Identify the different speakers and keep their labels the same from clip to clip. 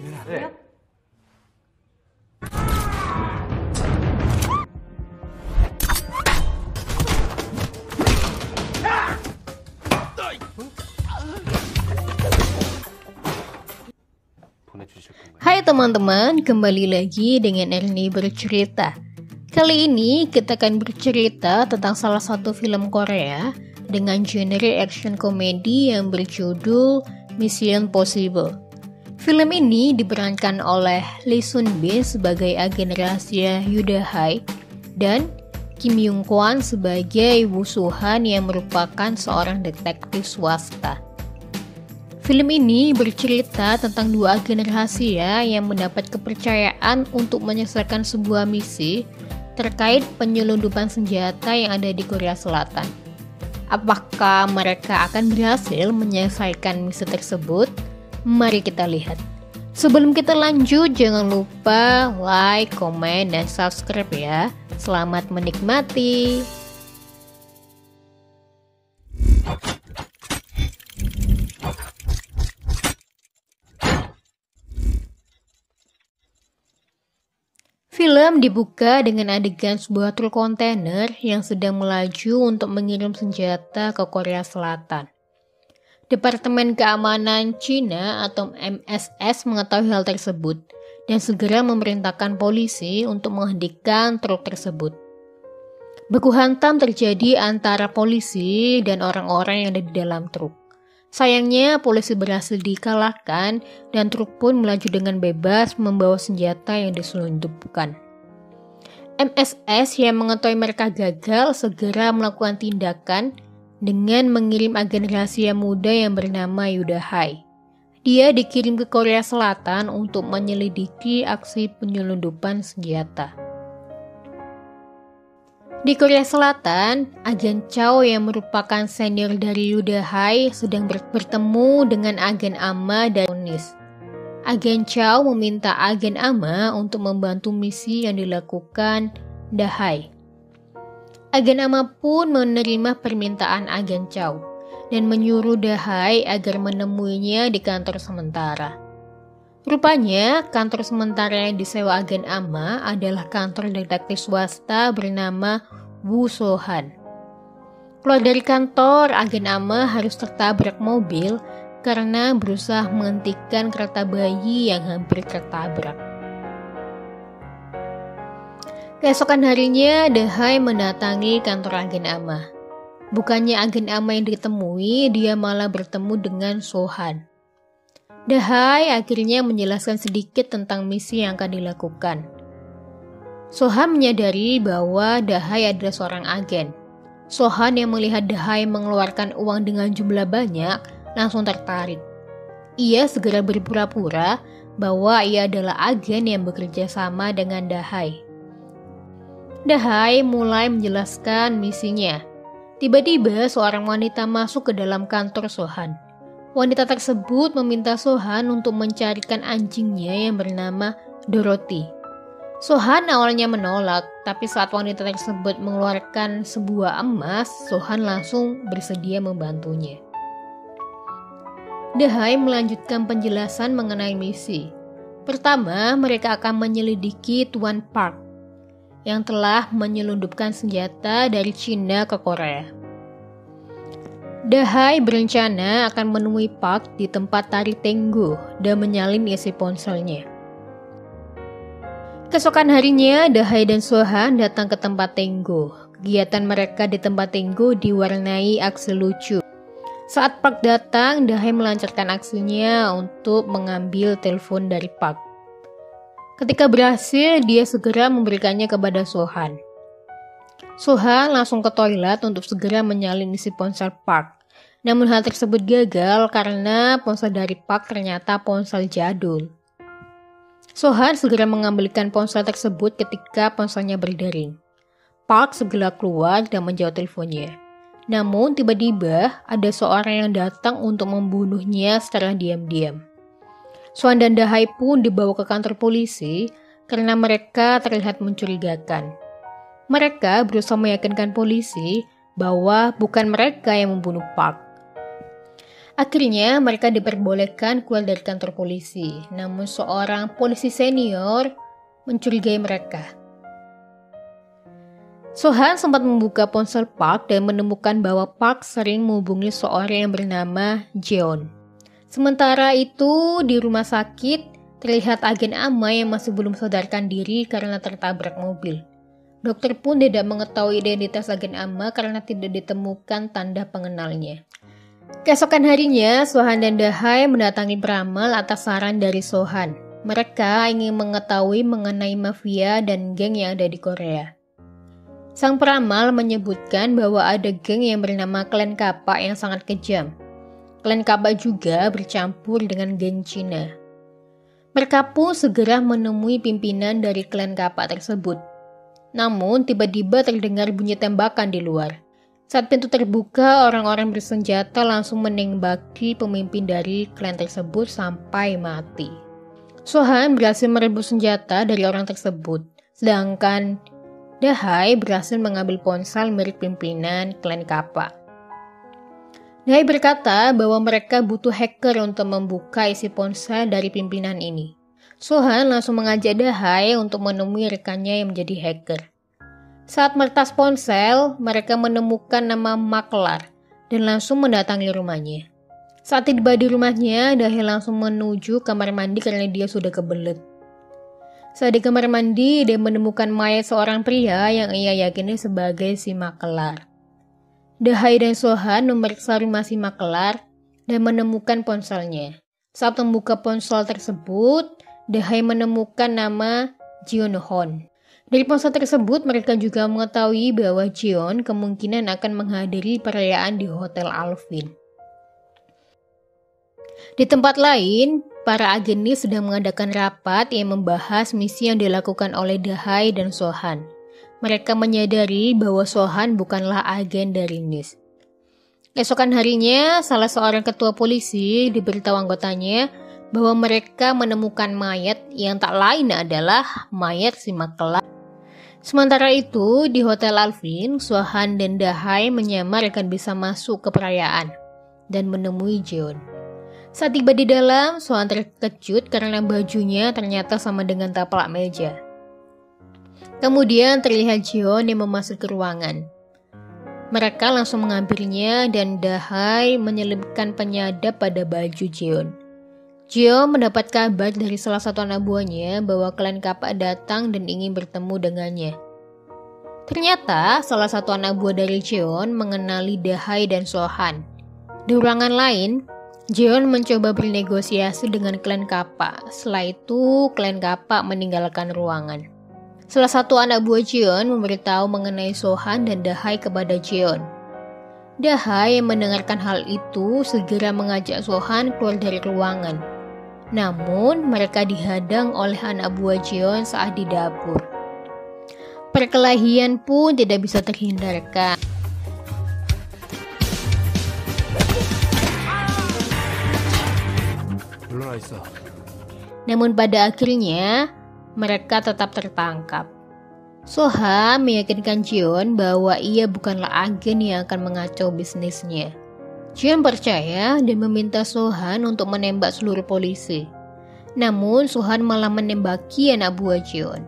Speaker 1: 네.
Speaker 2: Hai teman-teman, kembali lagi dengan Erni bercerita. Kali ini kita akan bercerita tentang salah satu film Korea dengan genre action komedi yang berjudul Mission Possible. Film ini diperankan oleh Lee Sun Bin sebagai agen rahasia Yuda Hai dan Kim Yung Kwon sebagai Woo Soo Han yang merupakan seorang detektif swasta. Film ini bercerita tentang dua agen rahasia yang mendapat kepercayaan untuk menyelesaikan sebuah misi terkait penyelundupan senjata yang ada di Korea Selatan. Apakah mereka akan berhasil menyelesaikan misi tersebut? Mari kita lihat. Sebelum kita lanjut, jangan lupa like, komen, dan subscribe ya. Selamat menikmati. Film dibuka dengan adegan sebuah truk kontainer yang sedang melaju untuk mengirim senjata ke Korea Selatan. Departemen Keamanan Cina atau MSS mengetahui hal tersebut dan segera memerintahkan polisi untuk menghentikan truk tersebut. Baku hantam terjadi antara polisi dan orang-orang yang ada di dalam truk. Sayangnya polisi berhasil dikalahkan dan truk pun melaju dengan bebas membawa senjata yang diselundupkan. MSS yang mengetahui mereka gagal segera melakukan tindakan dengan mengirim agen rahasia muda yang bernama Yuda Hai. Dia dikirim ke Korea Selatan untuk menyelidiki aksi penyelundupan senjata. Di Korea Selatan, agen Chow yang merupakan senior dari Yuda Hai sedang bertemu dengan agen Ama dan Unis. Agen Chow meminta agen Ama untuk membantu misi yang dilakukan Da Hai. Agen Ama pun menerima permintaan agen Chow dan menyuruh Da Hai agar menemuinya di kantor sementara. Rupanya, kantor sementara yang disewa agen Ama adalah kantor detektif swasta bernama Woo Soo Han. Keluar dari kantor, agen Ama harus tertabrak mobil karena berusaha menghentikan kereta bayi yang hampir tertabrak. Keesokan harinya, Da Hai mendatangi kantor agen Ama. Bukannya agen Ama yang ditemui, dia malah bertemu dengan Soo Han. Da Hai akhirnya menjelaskan sedikit tentang misi yang akan dilakukan. Soo Han menyadari bahwa Da Hai adalah seorang agen. Soo Han yang melihat Da Hai mengeluarkan uang dengan jumlah banyak langsung tertarik. Ia segera berpura-pura bahwa ia adalah agen yang bekerja sama dengan Da Hai. Da Hai mulai menjelaskan misinya. Tiba-tiba seorang wanita masuk ke dalam kantor Soo Han. Wanita tersebut meminta Soo Han untuk mencarikan anjingnya yang bernama Dorothy. Soo Han awalnya menolak, tapi saat wanita tersebut mengeluarkan sebuah emas, Soo Han langsung bersedia membantunya. Da Hai melanjutkan penjelasan mengenai misi. Pertama, mereka akan menyelidiki Tuan Park yang telah menyelundupkan senjata dari Cina ke Korea. Da Hai berencana akan menemui Park di tempat tari Tenggo dan menyalin isi ponselnya. Keesokan harinya, Da Hai dan Soo Han datang ke tempat Tenggo. Kegiatan mereka di tempat Tenggo diwarnai aksi lucu. Saat Park datang, Da Hai melancarkan aksinya untuk mengambil telepon dari Park. Ketika berhasil, dia segera memberikannya kepada Soo Han. Soo Han langsung ke toilet untuk segera menyalin isi ponsel Park. Namun hal tersebut gagal karena ponsel dari Park ternyata ponsel jadul. Soo Han segera mengambilkan ponsel tersebut ketika ponselnya berdering. Park segera keluar dan menjawab teleponnya. Namun tiba-tiba ada seorang yang datang untuk membunuhnya secara diam-diam. Soo Han dan Da Hai pun dibawa ke kantor polisi karena mereka terlihat mencurigakan. Mereka berusaha meyakinkan polisi bahwa bukan mereka yang membunuh Park. Akhirnya mereka diperbolehkan keluar dari kantor polisi, namun seorang polisi senior mencurigai mereka. Sohan sempat membuka ponsel Park dan menemukan bahwa Park sering menghubungi seorang yang bernama Jeon. Sementara itu, di rumah sakit, terlihat agen AMA yang masih belum sadarkan diri karena tertabrak mobil. Dokter pun tidak mengetahui identitas agen AMA karena tidak ditemukan tanda pengenalnya. Keesokan harinya, Sohan dan Dahai mendatangi peramal atas saran dari Sohan. Mereka ingin mengetahui mengenai mafia dan geng yang ada di Korea. Sang peramal menyebutkan bahwa ada geng yang bernama Klan Kapak yang sangat kejam. Klan Kapak juga bercampur dengan geng Cina. Mereka pun segera menemui pimpinan dari Klan Kapak tersebut. Namun tiba-tiba terdengar bunyi tembakan di luar. Saat pintu terbuka, orang-orang bersenjata langsung menembaki pemimpin dari klan tersebut sampai mati. Sohan berhasil merebut senjata dari orang tersebut, sedangkan Dahai berhasil mengambil ponsel milik pimpinan klan Kapak. Dahai berkata bahwa mereka butuh hacker untuk membuka isi ponsel dari pimpinan ini. Sohan langsung mengajak Dahai untuk menemui rekannya yang menjadi hacker. Saat meretas ponsel, mereka menemukan nama Maklar dan langsung mendatangi rumahnya. Saat tiba di rumahnya, Dahai langsung menuju kamar mandi karena dia sudah kebelet. Saat di kamar mandi, dia menemukan mayat seorang pria yang ia yakini sebagai si Maklar. Dahai dan Sohan memeriksa rumah si Maklar dan menemukan ponselnya. Saat membuka ponsel tersebut, Dahai menemukan nama Jeon-hon. Dari ponsel tersebut, mereka juga mengetahui bahwa Jeon kemungkinan akan menghadiri perayaan di Hotel Alvin. Di tempat lain, para agenis sedang mengadakan rapat yang membahas misi yang dilakukan oleh Dahai dan Sohan. Mereka menyadari bahwa Sohan bukanlah agen dari NIS. Esokan harinya, salah seorang ketua polisi diberitahu anggotanya bahwa mereka menemukan mayat yang tak lain adalah mayat si Maklar. Sementara itu, di Hotel Alvin, Sohan dan Dahai menyamar akan bisa masuk ke perayaan dan menemui Jeon. Saat tiba di dalam, Sohan terkejut karena bajunya ternyata sama dengan taplak meja. Kemudian terlihat Jeon yang memasuki ruangan. Mereka langsung mengambilnya dan Dahai menyelipkan penyadap pada baju Jeon. Jeon mendapat kabar dari salah satu anak buahnya bahwa klan Kapak datang dan ingin bertemu dengannya. Ternyata salah satu anak buah dari Jeon mengenali Dahai dan Sohan. Di ruangan lain, Jeon mencoba bernegosiasi dengan klan Kapak. Setelah itu, klan Kapak meninggalkan ruangan. Salah satu anak buah Jeon memberitahu mengenai Sohan dan Dahai kepada Jeon. Dahai yang mendengarkan hal itu segera mengajak Sohan keluar dari ruangan. Namun, mereka dihadang oleh anak buah Jeon saat di dapur. Perkelahian pun tidak bisa terhindarkan. Namun pada akhirnya, mereka tetap tertangkap. Sohan meyakinkan Jeon bahwa ia bukanlah agen yang akan mengacau bisnisnya. Jeon percaya dan meminta Sohan untuk menembak seluruh polisi. Namun Sohan malah menembaki anak buah Jeon.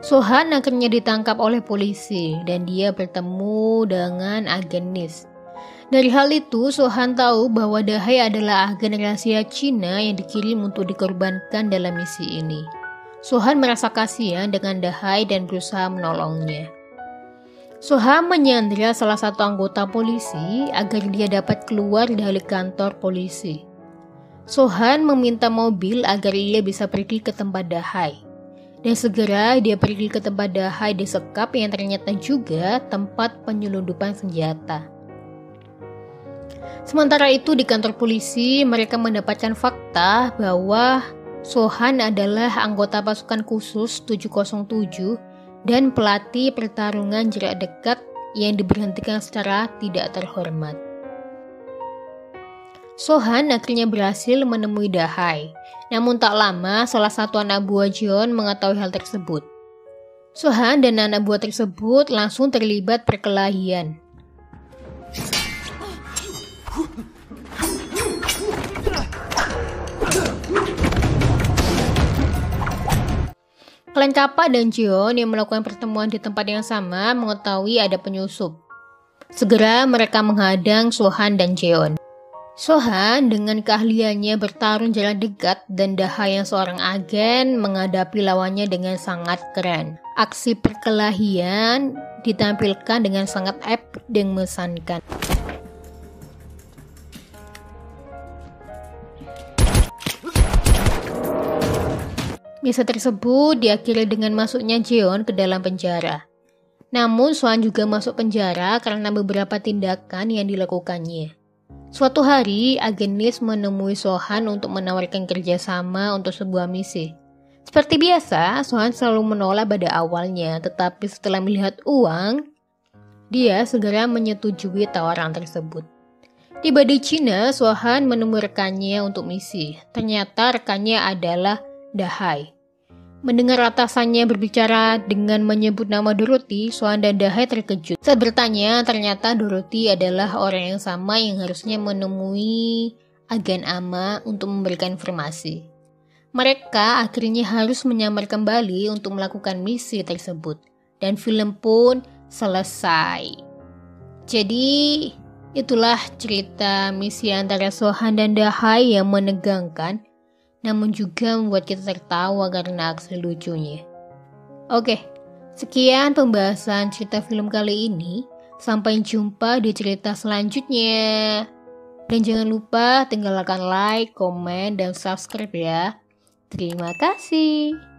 Speaker 2: Sohan akhirnya ditangkap oleh polisi dan dia bertemu dengan agen NIS. Dari hal itu, Sohan tahu bahwa Dahai adalah agen rahasia Cina yang dikirim untuk dikorbankan dalam misi ini. Sohan merasa kasihan dengan Dahai dan berusaha menolongnya. Sohan menyandera salah satu anggota polisi agar dia dapat keluar dari kantor polisi. Sohan meminta mobil agar ia bisa pergi ke tempat Dahai. Dan segera dia pergi ke tempat Dahai disekap yang ternyata juga tempat penyelundupan senjata. Sementara itu di kantor polisi, mereka mendapatkan fakta bahwa Sohan adalah anggota pasukan khusus 707 dan pelatih pertarungan jarak dekat yang diberhentikan secara tidak terhormat. Sohan akhirnya berhasil menemui Dahai, namun tak lama salah satu anak buah Jeon mengetahui hal tersebut. Sohan dan anak buah tersebut langsung terlibat perkelahian. Klan Kappa dan Jeon yang melakukan pertemuan di tempat yang sama mengetahui ada penyusup. Segera mereka menghadang Sohan dan Jeon. Sohan dengan keahliannya bertarung jarak dekat dan Dahai yang seorang agen menghadapi lawannya dengan sangat keren. Aksi perkelahian ditampilkan dengan sangat epik dan mengesankan. Misi tersebut diakhiri dengan masuknya Jeon ke dalam penjara. Namun Sohan juga masuk penjara karena beberapa tindakan yang dilakukannya. Suatu hari, agen Nis menemui Sohan untuk menawarkan kerjasama untuk sebuah misi. Seperti biasa, Sohan selalu menolak pada awalnya, tetapi setelah melihat uang, dia segera menyetujui tawaran tersebut. Tiba di Cina, Sohan menemui rekannya untuk misi. Ternyata rekannya adalah Dahai. Mendengar atasannya berbicara dengan menyebut nama Dorothy, Sohan dan Dahai terkejut. Saat bertanya, ternyata Dorothy adalah orang yang sama yang harusnya menemui agen AMA untuk memberikan informasi. Mereka akhirnya harus menyamar kembali untuk melakukan misi tersebut. Dan film pun selesai. Jadi, itulah cerita misi antara Sohan dan Dahai yang menegangkan, namun juga membuat kita tertawa karena aksi lucunya. Oke, sekian pembahasan cerita film kali ini. Sampai jumpa di cerita selanjutnya. Dan jangan lupa tinggalkan like, komen, dan subscribe ya. Terima kasih.